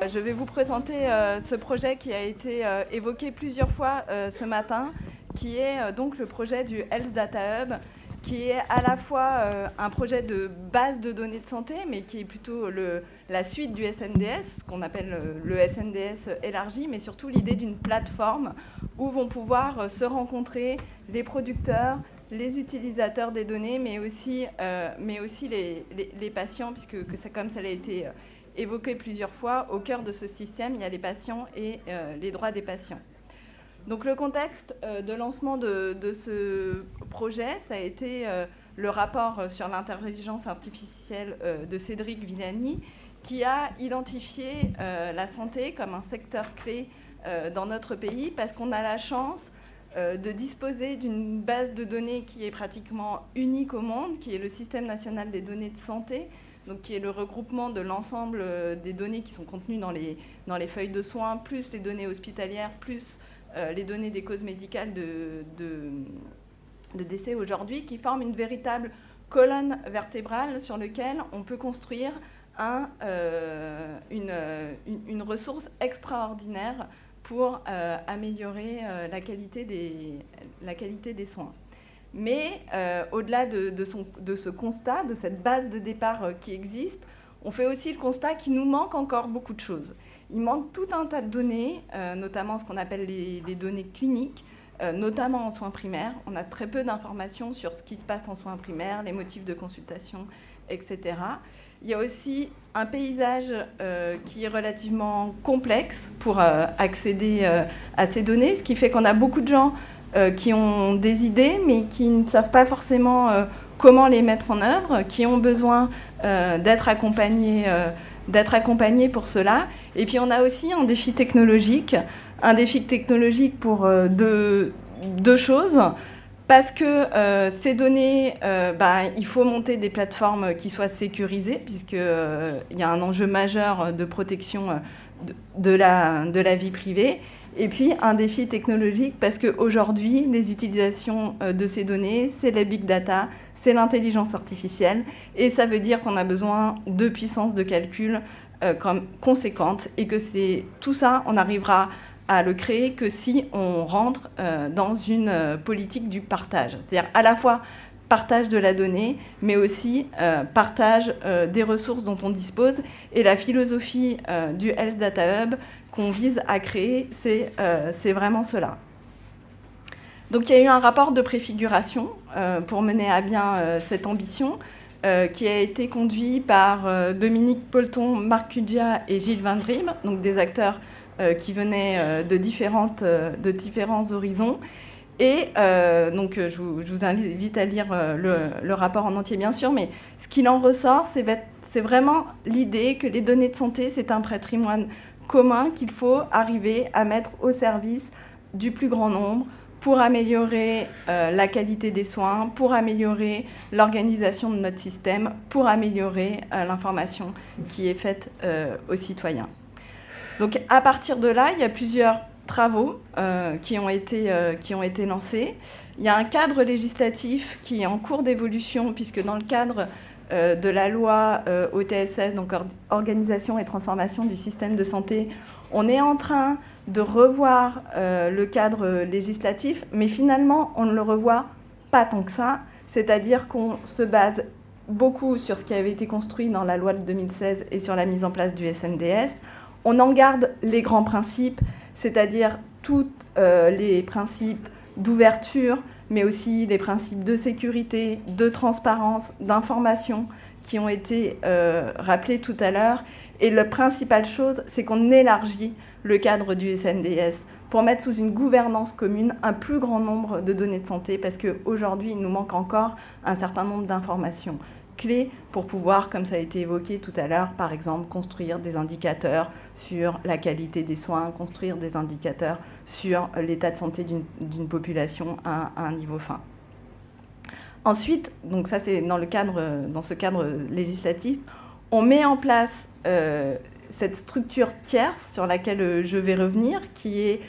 Je vais vous présenter ce projet qui a été évoqué plusieurs fois ce matin, qui est donc le projet du Health Data Hub, qui est à la fois un projet de base de données de santé, mais qui est plutôt la suite du SNDS, ce qu'on appelle le SNDS élargi, mais surtout l'idée d'une plateforme où vont pouvoir se rencontrer les producteurs, les utilisateurs des données, mais aussi les patients, puisque comme ça a été évoqué plusieurs fois, au cœur de ce système, il y a les patients et les droits des patients. Donc le contexte de lancement de ce projet, ça a été le rapport sur l'intelligence artificielle de Cédric Villani, qui a identifié la santé comme un secteur clé dans notre pays, parce qu'on a la chance de disposer d'une base de données qui est pratiquement unique au monde, qui est le Système national des données de santé, donc qui est le regroupement de l'ensemble des données qui sont contenues dans les feuilles de soins, plus les données hospitalières, plus les données des causes médicales de décès aujourd'hui, qui forment une véritable colonne vertébrale sur laquelle on peut construire une ressource extraordinaire pour améliorer la qualité des soins. Mais au-delà de ce constat, de cette base de départ qui existe, on fait aussi le constat qu'il nous manque encore beaucoup de choses. Il manque tout un tas de données, notamment ce qu'on appelle les données cliniques, notamment en soins primaires. On a très peu d'informations sur ce qui se passe en soins primaires, les motifs de consultation, etc. Il y a aussi un paysage qui est relativement complexe pour accéder à ces données, ce qui fait qu'on a beaucoup de gens qui ont des idées, mais qui ne savent pas forcément comment les mettre en œuvre, qui ont besoin d'être accompagnés pour cela. Et puis on a aussi un défi technologique pour deux choses. Parce que ces données, il faut monter des plateformes qui soient sécurisées, puisqu'il y a un enjeu majeur de protection de la vie privée. Et puis un défi technologique, parce qu'aujourd'hui, les utilisations de ces données, c'est la big data, c'est l'intelligence artificielle, et ça veut dire qu'on a besoin de puissance de calcul conséquente, et que tout ça, on arrivera à le créer que si on rentre dans une politique du partage. C'est-à-dire à la fois partage de la donnée, mais aussi partage des ressources dont on dispose. Et la philosophie du Health Data Hub qu'on vise à créer, c'est vraiment cela. Donc il y a eu un rapport de préfiguration pour mener à bien cette ambition, qui a été conduit par Dominique Polton, Marc Cudja et Gilles Van Vriem, donc des acteurs qui venaient de différents horizons. Et donc, je vous invite à lire le rapport en entier, bien sûr, mais ce qu'il en ressort, c'est vraiment l'idée que les données de santé, c'est un patrimoine commun qu'il faut arriver à mettre au service du plus grand nombre pour améliorer la qualité des soins, pour améliorer l'organisation de notre système, pour améliorer l'information qui est faite aux citoyens. Donc à partir de là, il y a plusieurs travaux qui ont été lancés. Il y a un cadre législatif qui est en cours d'évolution, puisque dans le cadre de la loi OTSS, donc Organisation et Transformation du Système de Santé, on est en train de revoir le cadre législatif, mais finalement, on ne le revoit pas tant que ça, c'est-à-dire qu'on se base beaucoup sur ce qui avait été construit dans la loi de 2016 et sur la mise en place du SNDS. On en garde les grands principes, c'est-à-dire tous les principes d'ouverture, mais aussi les principes de sécurité, de transparence, d'information qui ont été rappelés tout à l'heure. Et la principale chose, c'est qu'on élargit le cadre du SNDS pour mettre sous une gouvernance commune un plus grand nombre de données de santé, parce qu'aujourd'hui, il nous manque encore un certain nombre d'informations clés pour pouvoir, comme ça a été évoqué tout à l'heure, par exemple, construire des indicateurs sur la qualité des soins, construire des indicateurs sur l'état de santé d'une population à un niveau fin. Ensuite, donc ça c'est dans ce cadre législatif, on met en place cette structure tierce sur laquelle je vais revenir, qui est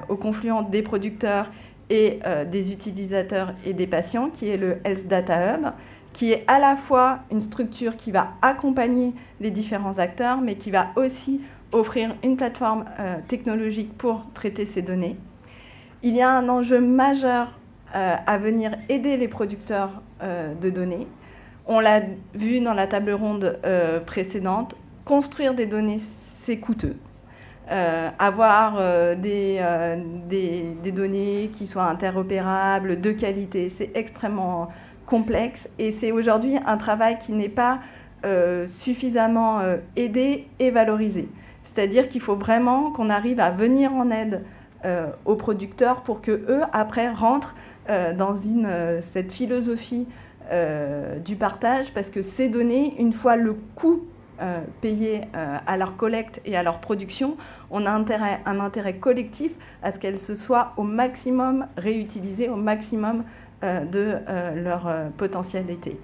au confluent des producteurs et des utilisateurs et des patients, qui est le Health Data Hub, qui est à la fois une structure qui va accompagner les différents acteurs, mais qui va aussi offrir une plateforme technologique pour traiter ces données. Il y a un enjeu majeur à venir aider les producteurs de données. On l'a vu dans la table ronde précédente, construire des données, c'est coûteux. Avoir des données qui soient interopérables, de qualité, c'est extrêmement complexe. Et c'est aujourd'hui un travail qui n'est pas suffisamment aidé et valorisé. C'est-à-dire qu'il faut vraiment qu'on arrive à venir en aide aux producteurs pour qu'eux, après, rentrent dans cette philosophie du partage, parce que ces données, une fois le coût payé à leur collecte et à leur production, on a un intérêt collectif à ce qu'elles se soient au maximum réutilisées, au maximum de leur potentialité.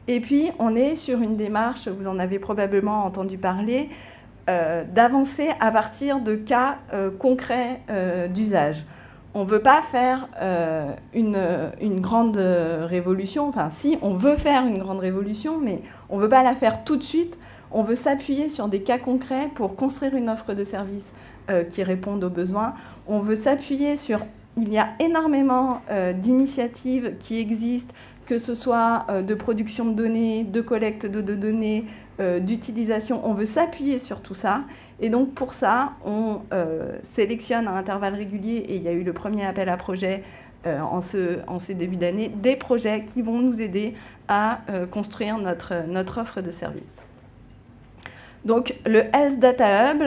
Et puis, on est sur une démarche, vous en avez probablement entendu parler, d'avancer à partir de cas concrets d'usage. On ne veut pas faire une grande révolution, enfin si, on veut faire une grande révolution, mais on ne veut pas la faire tout de suite. On veut s'appuyer sur des cas concrets pour construire une offre de service qui réponde aux besoins. On veut s'appuyer sur... Il y a énormément d'initiatives qui existent, que ce soit de production de données, de collecte de données, d'utilisation. On veut s'appuyer sur tout ça. Et donc, pour ça, on sélectionne à intervalles réguliers, et il y a eu le premier appel à projet en ces débuts d'année, des projets qui vont nous aider à construire notre offre de service. Donc, le Health Data Hub,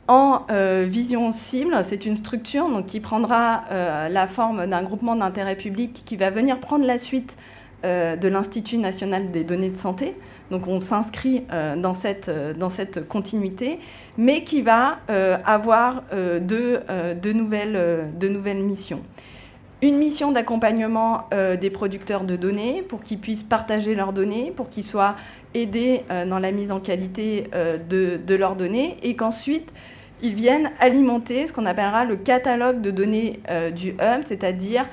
en vision cible, c'est une structure donc, qui prendra la forme d'un groupement d'intérêt public qui va venir prendre la suite de l'Institut national des données de santé. Donc on s'inscrit dans cette continuité, mais qui va avoir de nouvelles missions. Une mission d'accompagnement des producteurs de données pour qu'ils puissent partager leurs données, pour qu'ils soient aidés dans la mise en qualité de leurs données, et qu'ensuite ils viennent alimenter ce qu'on appellera le catalogue de données du Hub, c'est-à-dire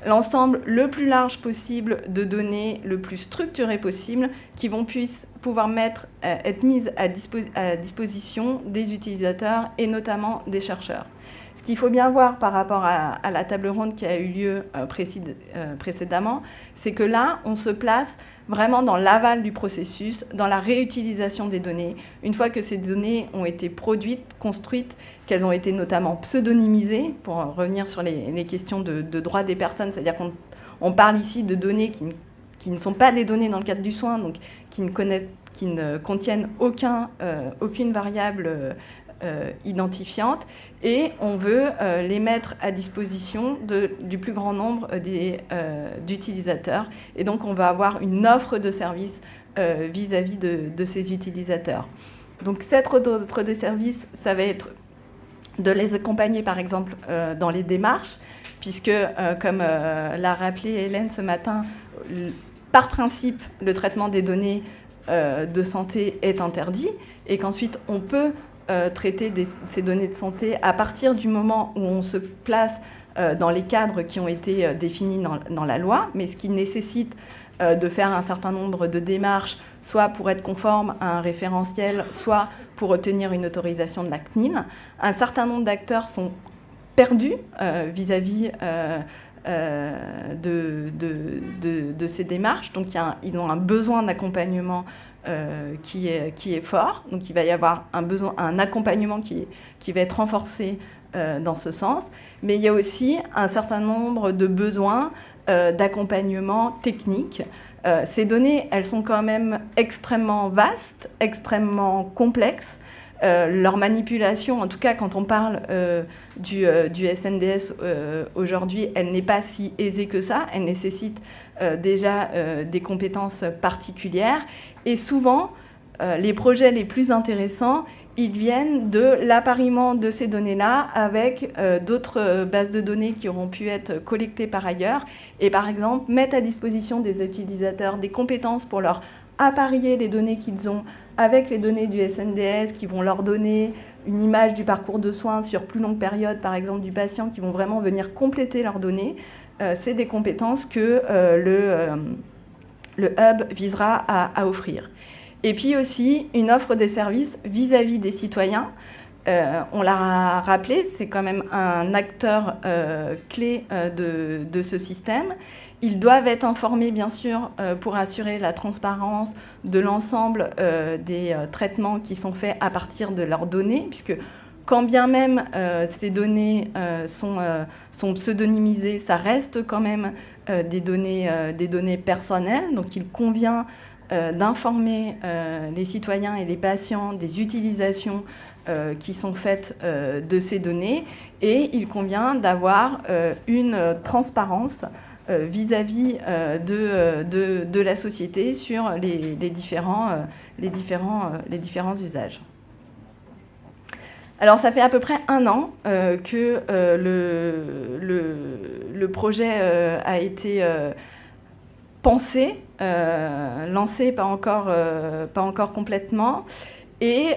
l'ensemble le plus large possible de données, le plus structuré possible, qui vont pouvoir être mises à disposition des utilisateurs et notamment des chercheurs. Ce qu'il faut bien voir par rapport à la table ronde qui a eu lieu précédemment, c'est que là, on se place vraiment dans l'aval du processus, dans la réutilisation des données. Une fois que ces données ont été produites, construites, qu'elles ont été notamment pseudonymisées, pour revenir sur les questions de droit des personnes, c'est-à-dire qu'on parle ici de données qui ne sont pas des données dans le cadre du soin, donc qui ne contiennent aucune variable identifiante, et on veut les mettre à disposition du plus grand nombre d'utilisateurs. Et donc, on va avoir une offre de service vis-à-vis de ces utilisateurs. Donc, cette offre de service, ça va être de les accompagner, par exemple, dans les démarches, puisque, comme l'a rappelé Hélène ce matin, par principe, le traitement des données de santé est interdit, et qu'ensuite, on peut traiter ces données de santé à partir du moment où on se place dans les cadres qui ont été définis dans la loi, mais ce qui nécessite de faire un certain nombre de démarches, soit pour être conforme à un référentiel, soit pour obtenir une autorisation de la CNIL. Un certain nombre d'acteurs sont perdus vis-à-vis de ces démarches, donc ils ont un besoin d'accompagnement qui est fort, donc il va y avoir un accompagnement qui va être renforcé dans ce sens, mais il y a aussi un certain nombre de besoins d'accompagnement technique. Ces données, elles sont quand même extrêmement vastes, extrêmement complexes. Leur manipulation, en tout cas quand on parle du SNDS aujourd'hui, elle n'est pas si aisée que ça, elle nécessite déjà des compétences particulières, et souvent les projets les plus intéressants, ils viennent de l'appariement de ces données-là avec d'autres bases de données qui auront pu être collectées par ailleurs, et par exemple mettre à disposition des utilisateurs des compétences pour leur apparier les données qu'ils ont avec les données du SNDS, qui vont leur donner une image du parcours de soins sur plus longue période, par exemple du patient, qui vont vraiment venir compléter leurs données. C'est des compétences que le hub visera à offrir. Et puis aussi une offre des services vis-à-vis des citoyens. On l'a rappelé, c'est quand même un acteur clé de ce système. Ils doivent être informés, bien sûr, pour assurer la transparence de l'ensemble des traitements qui sont faits à partir de leurs données, puisque quand bien même ces données sont pseudonymisées, ça reste quand même des données personnelles. Donc il convient d'informer les citoyens et les patients des utilisations qui sont faites de ces données, et il convient d'avoir une transparence vis-à-vis de la société sur les différents usages. Alors ça fait à peu près 1 an que le projet a été pensé, lancé, pas encore complètement. Et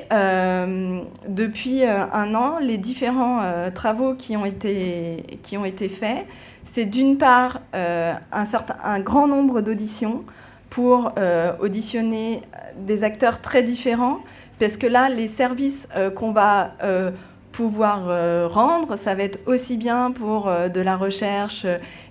depuis 1 an, les différents travaux qui ont été faits, c'est d'une part un grand nombre d'auditions pour auditionner des acteurs très différents, parce que là, les services qu'on va pouvoir rendre, ça va être aussi bien pour de la recherche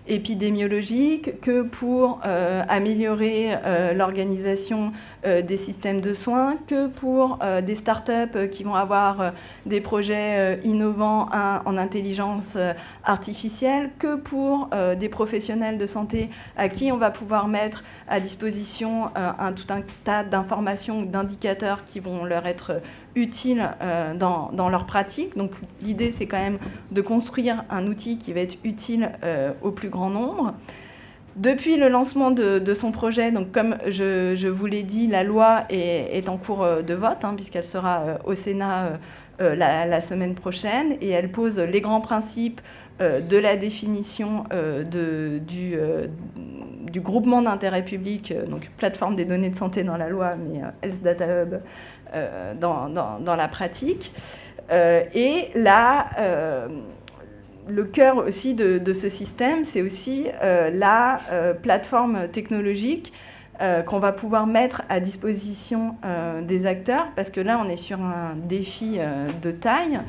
épidémiologique que pour améliorer l'organisation des systèmes de soins, que pour des startups qui vont avoir des projets innovants en intelligence artificielle, que pour des professionnels de santé à qui on va pouvoir mettre à disposition tout un tas d'informations ou d'indicateurs qui vont leur être utiles dans leur pratique. Donc l'idée, c'est quand même de construire un outil qui va être utile au plus grand nombre. Depuis le lancement de son projet, donc comme je vous l'ai dit, la loi est en cours de vote, puisqu'elle sera au Sénat la semaine prochaine, et elle pose les grands principes de la définition du groupement d'intérêt public, donc plateforme des données de santé dans la loi, mais Health Data Hub dans la pratique. Et là, le cœur aussi de ce système, c'est aussi la plateforme technologique qu'on va pouvoir mettre à disposition des acteurs, parce que là, on est sur un défi de taille.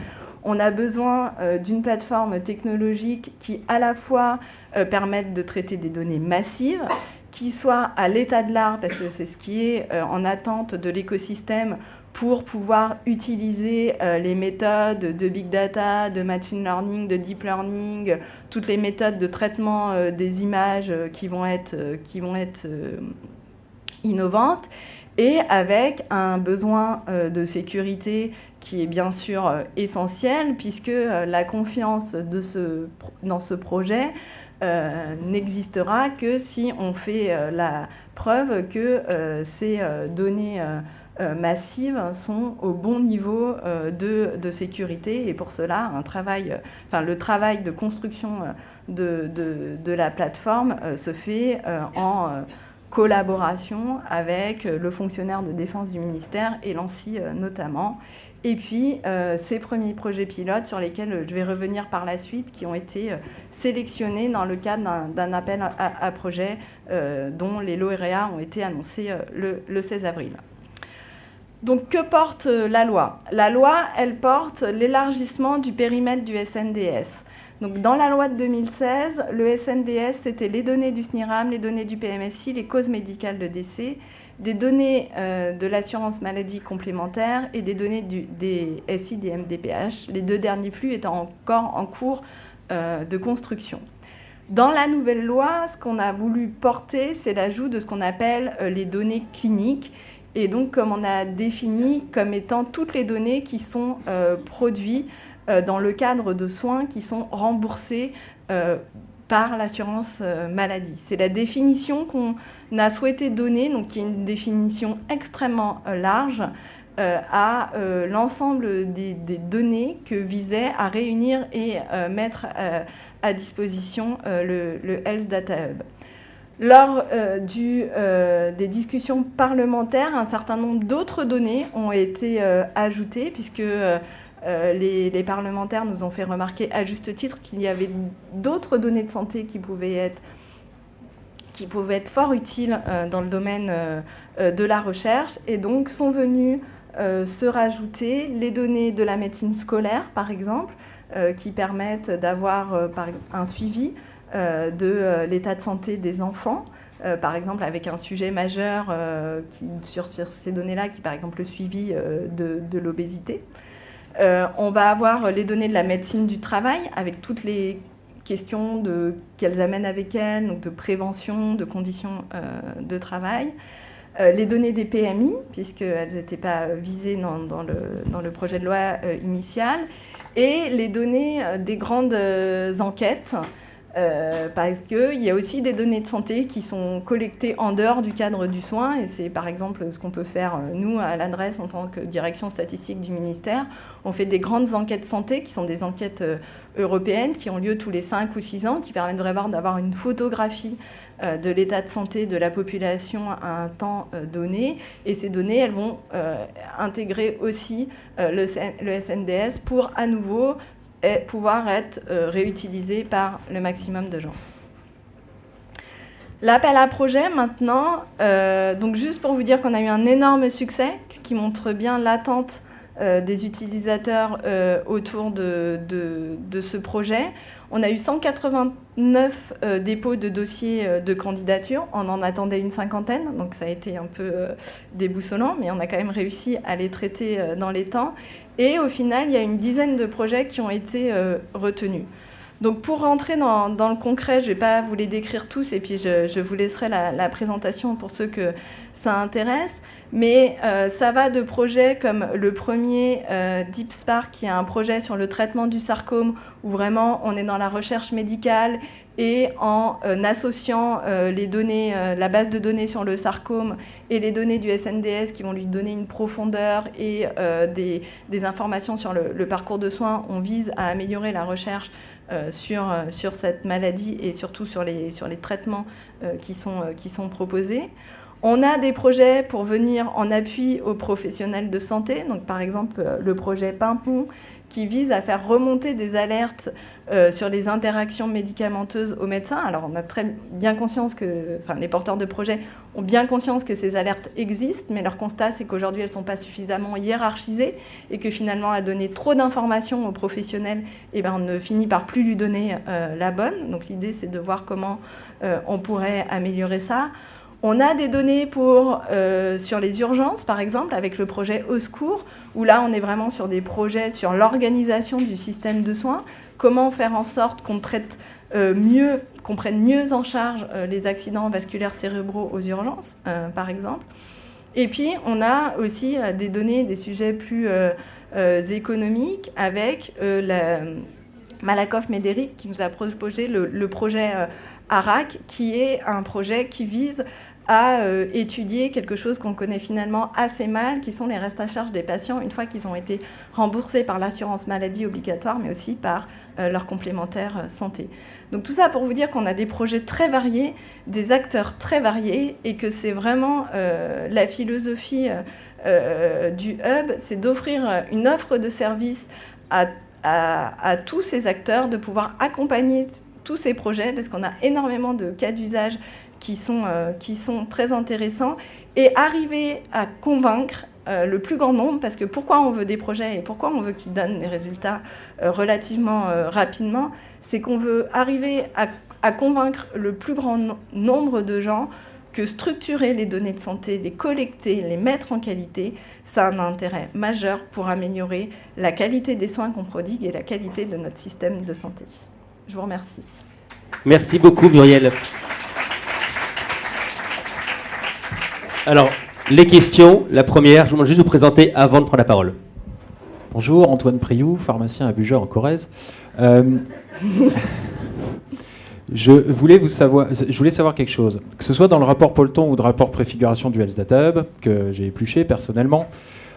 On a besoin d'une plateforme technologique qui, à la fois, permette de traiter des données massives, qui soit à l'état de l'art, parce que c'est ce qui est en attente de l'écosystème, pour pouvoir utiliser les méthodes de big data, de machine learning, de deep learning, toutes les méthodes de traitement des images qui vont être innovantes, et avec un besoin de sécurité qui est bien sûr essentiel, puisque la confiance dans ce projet n'existera que si on fait la preuve que ces données massives sont au bon niveau de sécurité. Et pour cela, le travail de construction de la plateforme se fait en collaboration avec le fonctionnaire de défense du ministère et l'ANSSI notamment. Et puis, ces premiers projets pilotes sur lesquels je vais revenir par la suite, qui ont été sélectionnés dans le cadre d'un appel à projet dont les lauréats ont été annoncés le 16 avril. Donc, que porte la loi ? La loi, elle porte l'élargissement du périmètre du SNDS. Donc, dans la loi de 2016, le SNDS, c'était les données du SNIRAM, les données du PMSI, les causes médicales de décès, des données de l'assurance maladie complémentaire et des données des SI, des MDPH, les 2 derniers flux étant encore en cours de construction. Dans la nouvelle loi, ce qu'on a voulu porter, c'est l'ajout de ce qu'on appelle les données cliniques, et donc comme on a défini comme étant toutes les données qui sont produites dans le cadre de soins qui sont remboursés par l'assurance maladie. C'est la définition qu'on a souhaité donner, donc qui est une définition extrêmement large à l'ensemble des données que visait à réunir et mettre à disposition le Health Data Hub. Lors des discussions parlementaires, un certain nombre d'autres données ont été ajoutées, puisque les parlementaires nous ont fait remarquer à juste titre qu'il y avait d'autres données de santé qui qui pouvaient être fort utiles dans le domaine de la recherche. Et donc sont venues se rajouter les données de la médecine scolaire, par exemple, qui permettent d'avoir un suivi de l'état de santé des enfants, par exemple avec un sujet majeur sur ces données-là, qui est par exemple le suivi de l'obésité. On va avoir les données de la médecine du travail, avec toutes les questions qu'elles amènent avec elles, donc de prévention, de conditions de travail. Les données des PMI, puisqu'elles n'étaient pas visées dans le projet de loi initial, et les données des grandes enquêtes, parce qu'il y a aussi des données de santé qui sont collectées en dehors du cadre du soin, et c'est par exemple ce qu'on peut faire, nous, à l'adresse, en tant que direction statistique du ministère. On fait des grandes enquêtes santé, qui sont des enquêtes européennes, qui ont lieu tous les 5 ou 6 ans, qui permettent vraiment d'avoir une photographie de l'état de santé de la population à un temps donné. Et ces données, elles vont intégrer aussi le SNDS pour, à nouveau, pouvoir être réutilisées par le maximum de gens. L'appel à projet, maintenant, donc juste pour vous dire qu'on a eu un énorme succès, ce qui montre bien l'attente des utilisateurs autour de ce projet. On a eu 189 dépôts de dossiers de candidature. On en attendait une 50aine, donc ça a été un peu déboussolant, mais on a quand même réussi à les traiter dans les temps. Et au final, il y a une dizaine de projets qui ont été retenus. Donc pour rentrer dans le concret, je ne vais pas vous les décrire tous, et puis je vous laisserai la présentation pour ceux que ça intéresse. Mais ça va de projets comme le premier Deep Spark, qui est un projet sur le traitement du sarcome, où vraiment on est dans la recherche médicale et en associant les données, la base de données sur le sarcome et les données du SNDS qui vont lui donner une profondeur et des informations sur le parcours de soins, on vise à améliorer la recherche sur cette maladie et surtout sur les traitements qui sont proposés. On a des projets pour venir en appui aux professionnels de santé, donc par exemple le projet Pimpon, qui vise à faire remonter des alertes sur les interactions médicamenteuses aux médecins. Alors on a très bien conscience les porteurs de projets ont bien conscience que ces alertes existent, mais leur constat c'est qu'aujourd'hui elles ne sont pas suffisamment hiérarchisées et que finalement à donner trop d'informations aux professionnels, on ne finit par plus lui donner la bonne. Donc l'idée c'est de voir comment on pourrait améliorer ça. On a des données sur les urgences, par exemple, avec le projet Au Secours, où là, on est vraiment sur des projets sur l'organisation du système de soins, comment faire en sorte qu'on prenne mieux en charge les accidents vasculaires cérébraux aux urgences, par exemple. Et puis, on a aussi des données, des sujets plus économiques, avec Malakoff-Médéric, qui nous a proposé le projet ARAC, qui est un projet qui vise à étudier quelque chose qu'on connaît finalement assez mal, qui sont les restes à charge des patients une fois qu'ils ont été remboursés par l'assurance maladie obligatoire, mais aussi par leur complémentaire santé. Donc tout ça pour vous dire qu'on a des projets très variés, des acteurs très variés, et que c'est vraiment la philosophie du hub, c'est d'offrir une offre de service à tous ces acteurs, de pouvoir accompagner tous ces projets, parce qu'on a énormément de cas d'usage qui sont très intéressants, et arriver à convaincre le plus grand nombre, parce que pourquoi on veut des projets et pourquoi on veut qu'ils donnent des résultats relativement rapidement, c'est qu'on veut arriver à convaincre le plus grand nombre de gens que structurer les données de santé, les collecter, les mettre en qualité, ça a un intérêt majeur pour améliorer la qualité des soins qu'on prodigue et la qualité de notre système de santé. Je vous remercie. Merci beaucoup, Muriel. Alors, les questions. La première, je vais juste vous présenter avant de prendre la parole. Bonjour, Antoine Priou, pharmacien à Bugeur en Corrèze. Je voulais savoir quelque chose. Que ce soit dans le rapport Polton ou dans le rapport préfiguration du Health Data Hub, que j'ai épluché personnellement,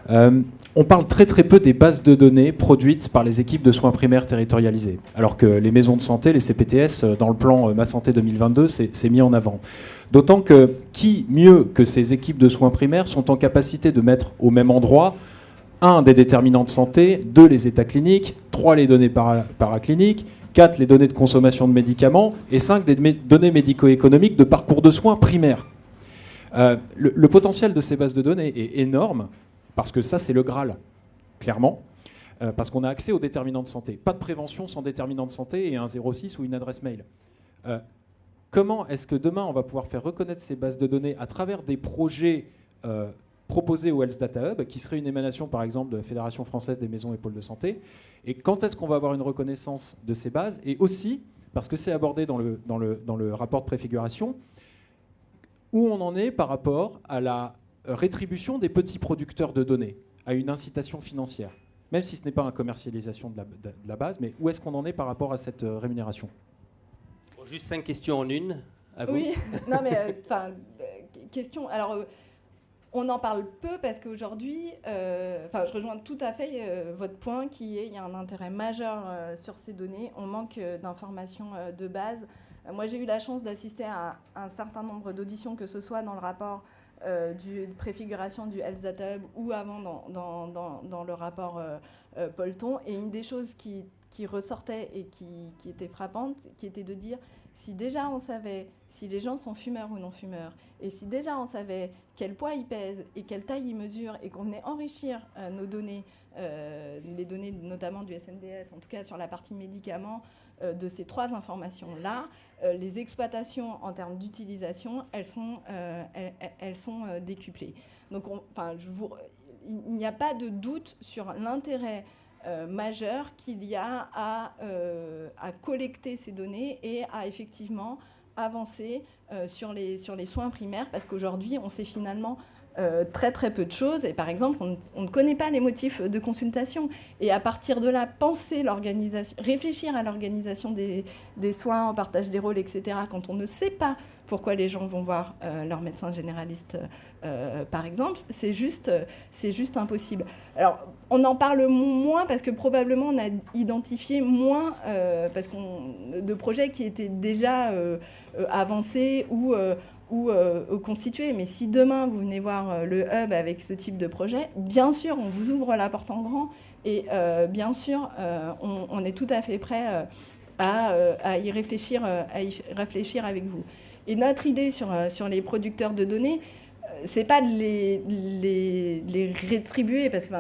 on parle très très peu des bases de données produites par les équipes de soins primaires territorialisées. Alors que les maisons de santé, les CPTS, dans le plan Ma Santé 2022, c'est mis en avant. D'autant que qui, mieux que ces équipes de soins primaires, sont en capacité de mettre au même endroit 1. des déterminants de santé, 2. les états cliniques, 3. les données paracliniques, 4, les données de consommation de médicaments, et 5, des données médico-économiques de parcours de soins primaires. Le potentiel de ces bases de données est énorme, parce que ça, c'est le Graal, clairement, parce qu'on a accès aux déterminants de santé. Pas de prévention sans déterminants de santé et un 06 ou une adresse mail. Comment est-ce que demain, on va pouvoir faire reconnaître ces bases de données à travers des projets proposés au Health Data Hub, qui serait une émanation, par exemple, de la Fédération française des maisons et pôles de santé? Et quand est-ce qu'on va avoir une reconnaissance de ces bases? Et aussi, parce que c'est abordé dans le rapport de préfiguration, où on en est par rapport à la rétribution des petits producteurs de données, à une incitation financière, même si ce n'est pas une commercialisation de la base, mais où est-ce qu'on en est par rapport à cette rémunération? Bon, juste 5 questions en une, à vous. Oui, non mais, question, alors... on en parle peu parce qu'aujourd'hui, je rejoins tout à fait votre point qui est il y a un intérêt majeur sur ces données. On manque d'informations de base. Moi, j'ai eu la chance d'assister à un certain nombre d'auditions, que ce soit dans le rapport de préfiguration du Health Data Hub ou avant dans le rapport Polton. Et une des choses qui ressortait et qui était frappante, qui était de dire si déjà on savait si les gens sont fumeurs ou non fumeurs, et si déjà on savait quel poids ils pèsent et quelle taille ils mesurent, et qu'on venait enrichir nos données, les données notamment du SNDS, en tout cas sur la partie médicaments, de ces 3 informations-là, les exploitations en termes d'utilisation, elles sont décuplées. Donc il n'y a pas de doute sur l'intérêt majeur qu'il y a à collecter ces données et à effectivement avancer sur les soins primaires, parce qu'aujourd'hui, on sait finalement très très peu de choses, et par exemple, on ne connaît pas les motifs de consultation, et à partir de là, penser l'organisation, réfléchir à l'organisation des soins, en partage des rôles, etc., quand on ne sait pas pourquoi les gens vont voir leur médecin généraliste, par exemple, c'est juste impossible. Alors, on en parle moins parce que probablement on a identifié moins de projets qui étaient déjà avancés ou constitués. Mais si demain vous venez voir le hub avec ce type de projet, bien sûr, on vous ouvre la porte en grand et bien sûr, on est tout à fait prêt à y réfléchir avec vous. Et notre idée sur les producteurs de données, c'est pas de les rétribuer, parce que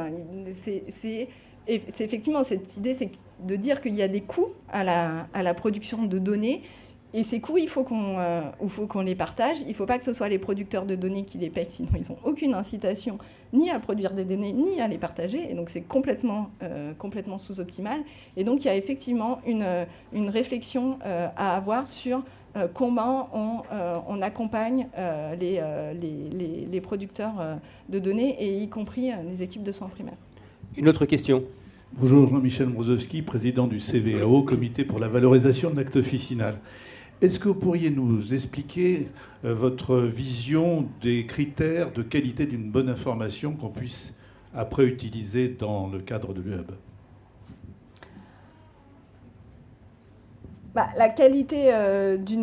c'est effectivement cette idée, c'est de dire qu'il y a des coûts à la production de données, et ces coûts, il faut qu'on les partage. Il ne faut pas que ce soit les producteurs de données qui les payent, sinon ils n'ont aucune incitation ni à produire des données, ni à les partager, et donc c'est complètement sous-optimal. Et donc il y a effectivement une réflexion à avoir sur comment on accompagne les producteurs de données, et y compris les équipes de soins primaires. Une autre question. Bonjour, Jean-Michel Mrozowski, président du CVAO, Comité pour la valorisation de l'acte officinal. Est-ce que vous pourriez nous expliquer votre vision des critères de qualité d'une bonne information qu'on puisse après utiliser dans le cadre de l'UHub ? La qualité il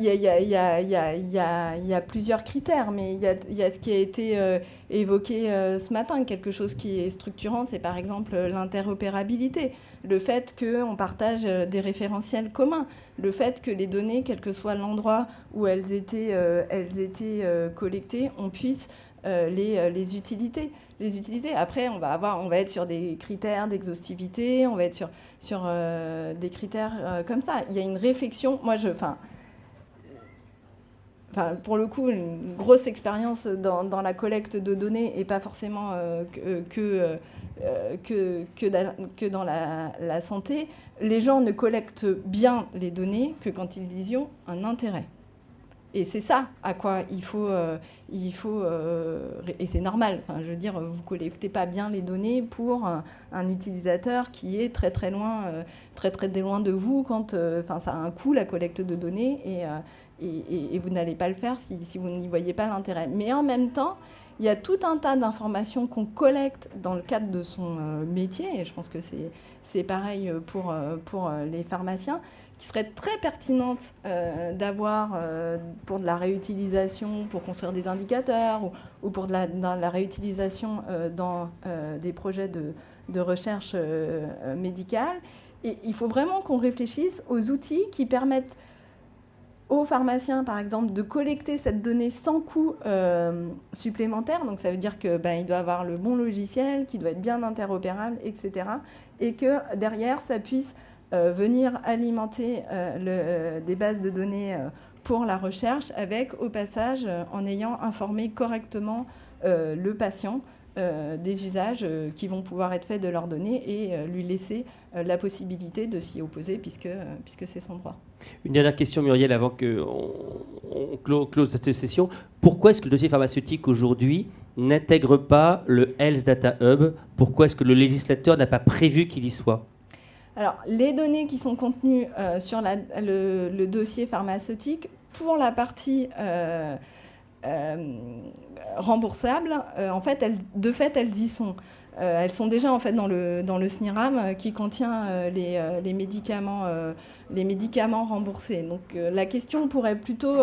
y a plusieurs critères, mais il y a ce qui a été évoqué ce matin. Quelque chose qui est structurant, c'est par exemple l'interopérabilité, le fait qu'on partage des référentiels communs, le fait que les données, quel que soit l'endroit où elles étaient collectées, on puisse les utiliser. Après, on va être sur des critères d'exhaustivité, on va être sur des critères comme ça. Il y a une réflexion. Moi, pour le coup, une grosse expérience dans la collecte de données, et pas forcément que dans la santé. Les gens ne collectent bien les données que quand ils y ont un intérêt. Et c'est ça à quoi il faut et c'est normal. Enfin, je veux dire, vous collectez pas bien les données pour un utilisateur qui est très très loin de vous. Quand, ça a un coût, la collecte de données, et vous n'allez pas le faire si vous n'y voyez pas l'intérêt. Mais en même temps, il y a tout un tas d'informations qu'on collecte dans le cadre de son métier, et je pense que c'est pareil pour les pharmaciens, qui serait très pertinente d'avoir pour de la réutilisation, pour construire des indicateurs, ou pour dans la réutilisation dans des projets de recherche médicale, Et il faut vraiment qu'on réfléchisse aux outils qui permettent aux pharmaciens, par exemple, de collecter cette donnée sans coût supplémentaire. Donc ça veut dire qu'il doit avoir le bon logiciel, qu'il doit être bien interopérable, etc. Et que derrière, ça puisse venir alimenter des bases de données pour la recherche, avec au passage, en ayant informé correctement le patient des usages qui vont pouvoir être faits de leurs données et lui laisser la possibilité de s'y opposer puisque c'est son droit. Une dernière question, Muriel, avant qu'on close cette session. Pourquoi est-ce que le dossier pharmaceutique aujourd'hui n'intègre pas le Health Data Hub? Pourquoi est-ce que le législateur n'a pas prévu qu'il y soit? Alors, les données qui sont contenues sur le dossier pharmaceutique, pour la partie remboursables, en fait, elles y sont. Elles sont déjà en fait dans le SNIRAM qui contient les médicaments remboursés. Donc la question pourrait plutôt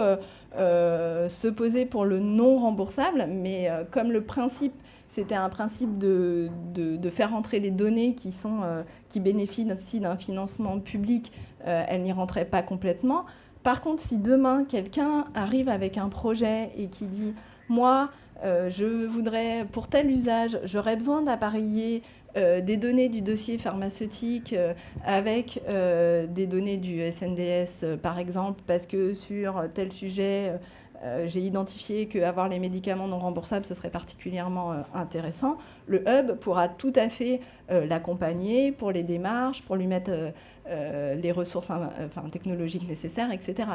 se poser pour le non remboursable, mais comme le principe c'était un principe de faire rentrer les données qui bénéficient d'un financement public, elles n'y rentraient pas complètement. Par contre, si demain, quelqu'un arrive avec un projet et qui dit « Moi, je voudrais, pour tel usage, j'aurais besoin d'appareiller des données du dossier pharmaceutique avec des données du SNDS, par exemple, parce que sur tel sujet, j'ai identifié qu'avoir les médicaments non remboursables, ce serait particulièrement intéressant. Le hub pourra tout à fait l'accompagner pour les démarches, pour lui mettre les ressources technologiques nécessaires, etc.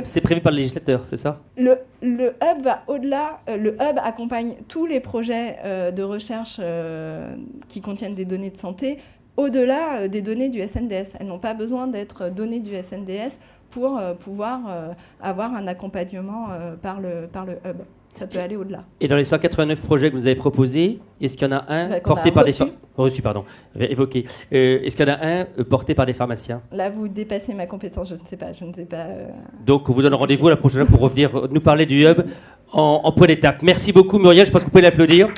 C'est prévu par le législateur, c'est ça? Le hub va au-delà. Le hub accompagne tous les projets de recherche qui contiennent des données de santé au-delà des données du SNDS. Elles n'ont pas besoin d'être données du SNDS pour pouvoir avoir un accompagnement par le hub. Ça peut aller au-delà. Et dans les 189 projets que vous avez proposés, est-ce qu'il y en a un porté par des évoqué. Est-ce qu'il y en a un porté par des pharmaciens? Là, vous dépassez ma compétence, je ne sais pas. Donc, on vous donne rendez-vous la prochaine fois pour revenir nous parler du hub en point d'étape. Merci beaucoup, Muriel. Je pense que vous pouvez l'applaudir.